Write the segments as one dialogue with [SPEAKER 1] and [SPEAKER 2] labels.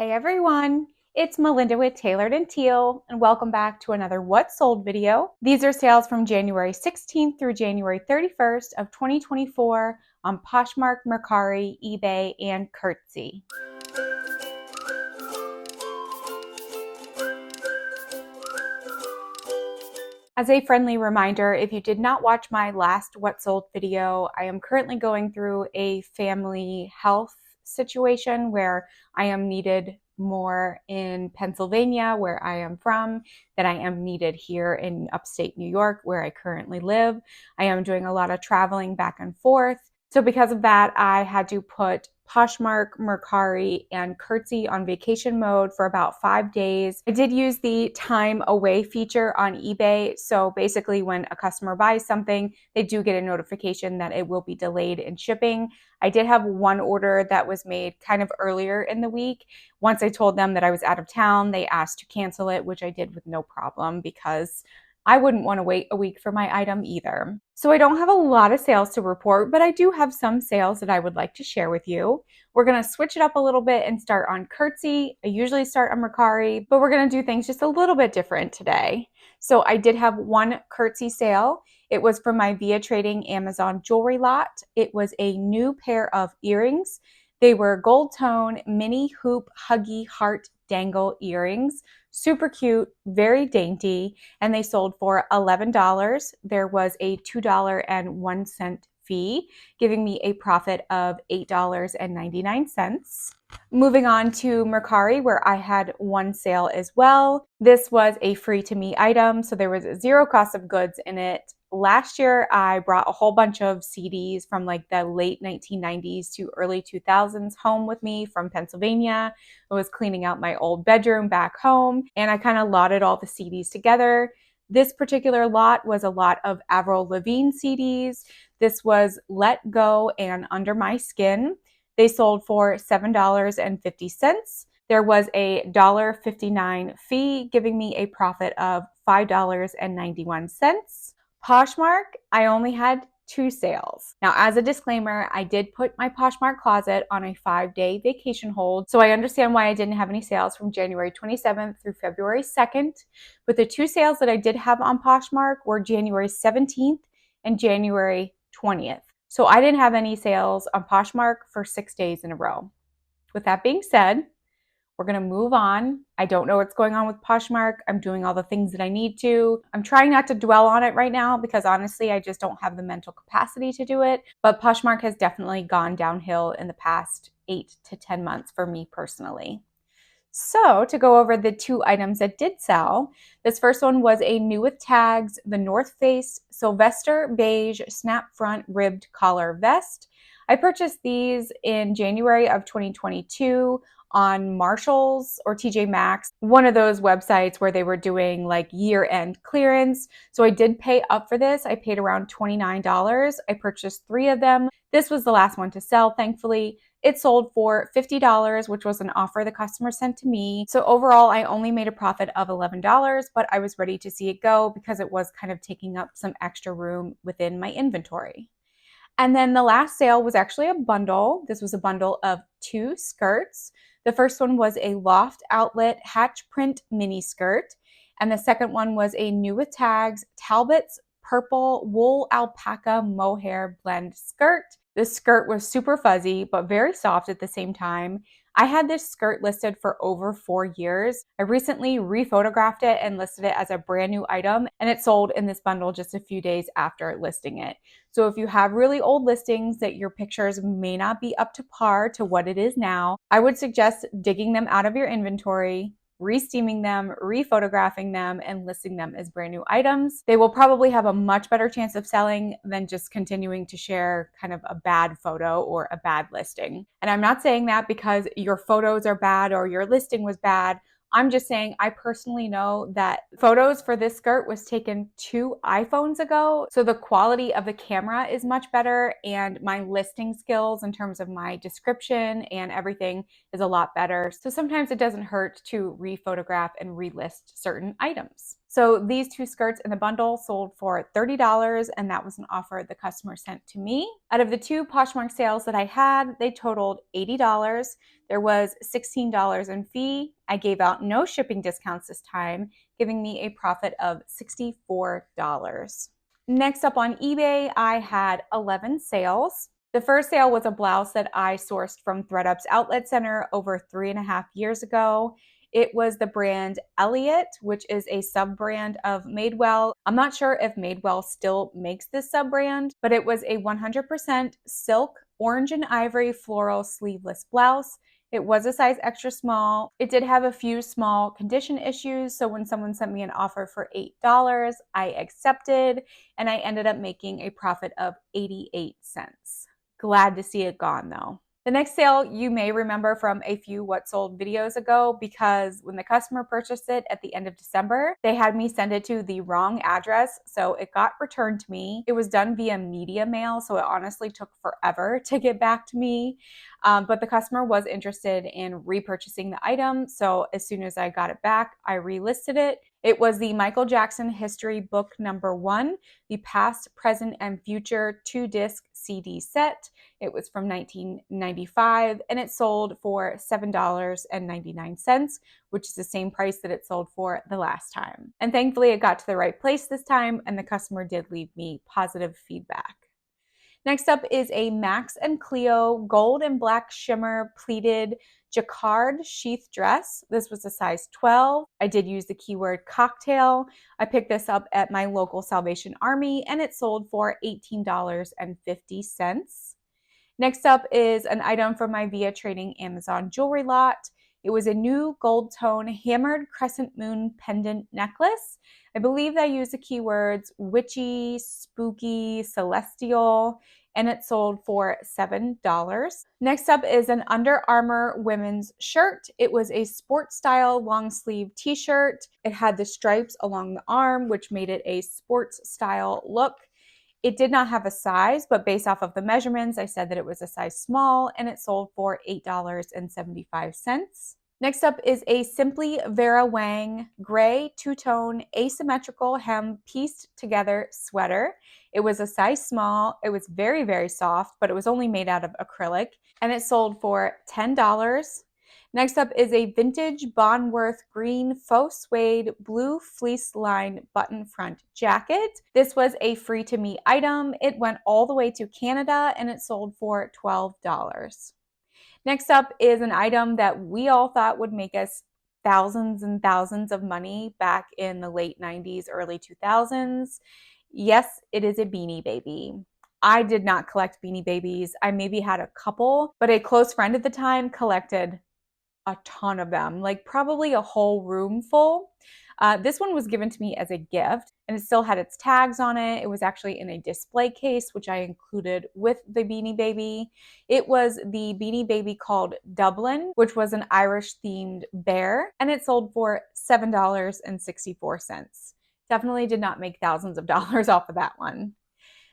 [SPEAKER 1] Hey everyone, it's Melinda with Tailored and Teal, and welcome back to another What Sold video. These are sales from January 16th through January 31st of 2024 on Poshmark, Mercari, eBay, and Curtsy. As a friendly reminder, if you did not watch my last What Sold video, I am currently going through a family health situation where I am needed more in Pennsylvania, where I am from, than I am needed here in upstate New York, where I currently live. I am doing a lot of traveling back and forth. So because of that, I had to put Poshmark, Mercari, and Curtsy on vacation mode for about 5 days. I did use the time away feature on eBay. So basically when a customer buys something, they do get a notification that it will be delayed in shipping. I did have one order that was made kind of earlier in the week. Once I told them that I was out of town, they asked to cancel it, which I did with no problem because I wouldn't want to wait a week for my item either. So I don't have a lot of sales to report, but I do have some sales that I would like to share with you. We're going to switch it up a little bit and start on Curtsy. I usually start on Mercari, but we're going to do things just a little bit different today. So I did have one Curtsy sale. It was from my Via Trading Amazon jewelry lot. It was a new pair of earrings. They were gold tone mini hoop huggy heart dangle earrings. Super cute, very dainty, and they sold for $11. There was a $2.01 fee, giving me a profit of $8.99. Moving on to Mercari, where I had one sale as well. This was a free to me item, so there was zero cost of goods in it. Last year, I brought a whole bunch of CDs from like the late 1990s to early 2000s home with me from Pennsylvania. I was cleaning out my old bedroom back home, and I kind of lotted all the CDs together. This particular lot was a lot of Avril Lavigne CDs. This was Let Go and Under My Skin. They sold for $7.50. There was a $1.59 fee, giving me a profit of $5.91. Poshmark, I only had 2 sales. Now, as a disclaimer, I did put my Poshmark Closet on a 5-day vacation hold, so I understand why I didn't have any sales from January 27th through February 2nd. But the 2 sales that I did have on Poshmark were January 17th and January 20th. So I didn't have any sales on Poshmark for 6 days in a row. With that being said, we're going to move on. I don't know what's going on with Poshmark. I'm doing all the things that I need to. I'm trying not to dwell on it right now because honestly, I just don't have the mental capacity to do it. But Poshmark has definitely gone downhill in the past 8 to 10 months for me personally. So to go over the 2 items that did sell, this first one was a new with tags, the North Face Sylvester Beige Snap Front Ribbed Collar Vest. I purchased these in January of 2022 on Marshalls or TJ Maxx, one of those websites where they were doing like year-end clearance. So I did pay up for this. I paid around $29. I purchased 3 of them. This was the last one to sell, thankfully. It sold for $50, which was an offer the customer sent to me. So overall, I only made a profit of $11, but I was ready to see it go because it was kind of taking up some extra room within my inventory. And then the last sale was actually a bundle. This was a bundle of 2 skirts. The first one was a loft outlet hatch print mini skirt. And the second one was a new with tags Talbot's purple wool alpaca mohair blend skirt. This skirt was super fuzzy, but very soft at the same time. I had this skirt listed for over 4 years. I recently rephotographed it and listed it as a brand new item, and it sold in this bundle just a few days after listing it. So if you have really old listings that your pictures may not be up to par to what it is now, I would suggest digging them out of your inventory, re-steaming them, re-photographing them, and listing them as brand new items. They will probably have a much better chance of selling than just continuing to share kind of a bad photo or a bad listing. And I'm not saying that because your photos are bad or your listing was bad. I'm just saying I personally know that photos for this skirt was taken 2 iPhones ago. So the quality of the camera is much better and my listing skills in terms of my description and everything is a lot better. So sometimes it doesn't hurt to re-photograph and relist certain items. So these two skirts in the bundle sold for $30, and that was an offer the customer sent to me. Out of the two Poshmark sales that I had, they totaled $80. There was $16 in fee. I gave out no shipping discounts this time, giving me a profit of $64. Next up on eBay, I had 11 sales. The first sale was a blouse that I sourced from ThredUp's outlet center over 3.5 years ago. It was the brand Elliot, which is a sub-brand of Madewell. I'm not sure if Madewell still makes this sub-brand, but it was a 100% silk, orange and ivory floral sleeveless blouse. It was a size extra small. It did have a few small condition issues, so when someone sent me an offer for $8, I accepted, and I ended up making a profit of 88 cents. Glad to see it gone though. The next sale you may remember from a few What Sold videos ago, because when the customer purchased it at the end of December, they had me send it to the wrong address, so it got returned to me. It was done via media mail, so it honestly took forever to get back to me. But the customer was interested in repurchasing the item, so as soon as I got it back, I relisted it. It was the Michael Jackson History Book #1, the Past, Present, and Future 2-disc CD set. It was from 1995, and it sold for $7.99, which is the same price that it sold for the last time. And thankfully, it got to the right place this time, and the customer did leave me positive feedback. Next up is a Max and Cleo gold and black shimmer pleated jacquard sheath dress. This was a size 12. I did use the keyword cocktail. I picked this up at my local Salvation Army, and it sold for $18.50. Next up is an item from my Via Trading Amazon jewelry lot. It was a new gold tone hammered crescent moon pendant necklace. I believe I used the keywords witchy, spooky, celestial, and it sold for $7. Next up is an Under Armour women's shirt. It was a sport style long sleeve t-shirt. It had the stripes along the arm, which made it a sports style look. It did not have a size, but based off of the measurements, I said that it was a size small, and it sold for $8.75. Next up is a Simply Vera Wang gray two-tone asymmetrical hem pieced together sweater. It was a size small. It was very, very soft, but it was only made out of acrylic, and it sold for $10. Next up is a vintage Bonworth green faux suede blue fleece lined button front jacket. This was a free to me item. It went all the way to Canada, and it sold for $12. Next up is an item that we all thought would make us thousands and thousands of money back in the late 90s, early 2000s. Yes, it is a Beanie Baby. I did not collect Beanie Babies. I maybe had a couple, but a close friend at the time collected a ton of them, like probably a whole room full. This one was given to me as a gift, and it still had its tags on it. It was actually in a display case, which I included with the Beanie Baby. It was the Beanie Baby called Dublin, which was an Irish themed bear, and it sold for $7.64. Definitely did not make thousands of dollars off of that one.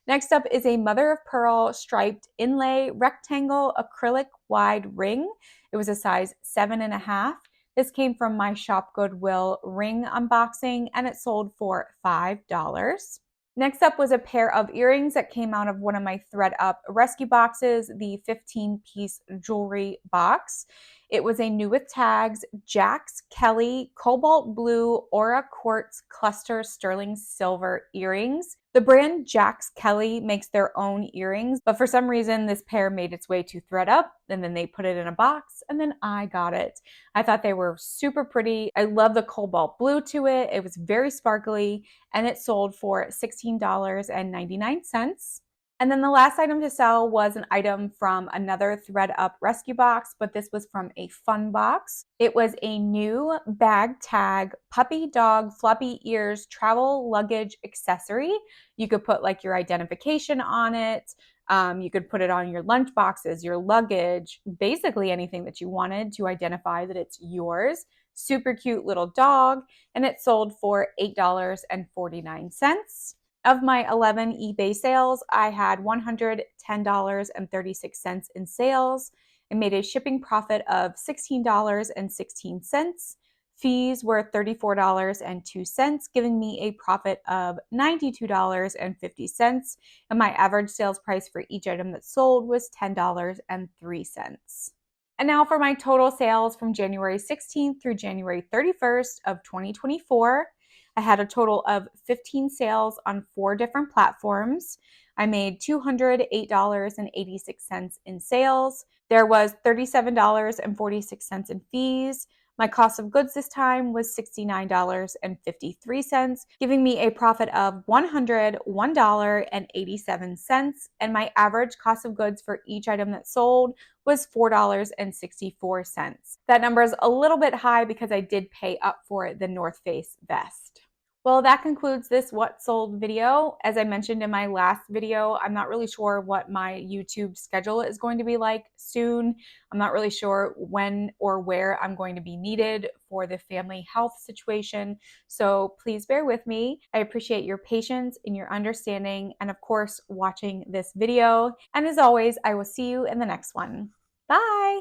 [SPEAKER 1] Next up is a mother of pearl striped inlay rectangle acrylic wide ring. It was a size 7.5. This came from my Shop Goodwill ring unboxing, and it sold for $5. Next up was a pair of earrings that came out of one of my ThredUp rescue boxes, the 15-piece jewelry box. It was a new with tags, Jax Kelly cobalt blue aura quartz cluster sterling silver earrings. The brand Jax Kelly makes their own earrings, but for some reason this pair made its way to ThredUp, and then they put it in a box, and then I got it. I thought they were super pretty. I love the cobalt blue to it. It was very sparkly, and it sold for $16.99. And then the last item to sell was an item from another ThredUp rescue box, but this was from a fun box. It was a new bag tag puppy dog floppy ears travel luggage accessory. You could put like your identification on it. You could put it on your lunch boxes, your luggage, basically anything that you wanted to identify that it's yours. Super cute little dog, and it sold for $8.49. Of my 11 eBay sales, I had $110.36 in sales and made a shipping profit of $16.16. Fees were $34.02, giving me a profit of $92.50, and my average sales price for each item that sold was $10.03. And now for my total sales from January 16th through January 31st of 2024. I had a total of 15 sales on 4 different platforms. I made $208.86 in sales. There was $37.46 in fees. My cost of goods this time was $69.53, giving me a profit of $101.87, and my average cost of goods for each item that sold was $4.64. That number is a little bit high because I did pay up for the North Face vest. Well, that concludes this What Sold video. As I mentioned in my last video, I'm not really sure what my YouTube schedule is going to be like soon. I'm not really sure when or where I'm going to be needed for the family health situation. So please bear with me. I appreciate your patience and your understanding, and of course, watching this video. And as always, I will see you in the next one. Bye.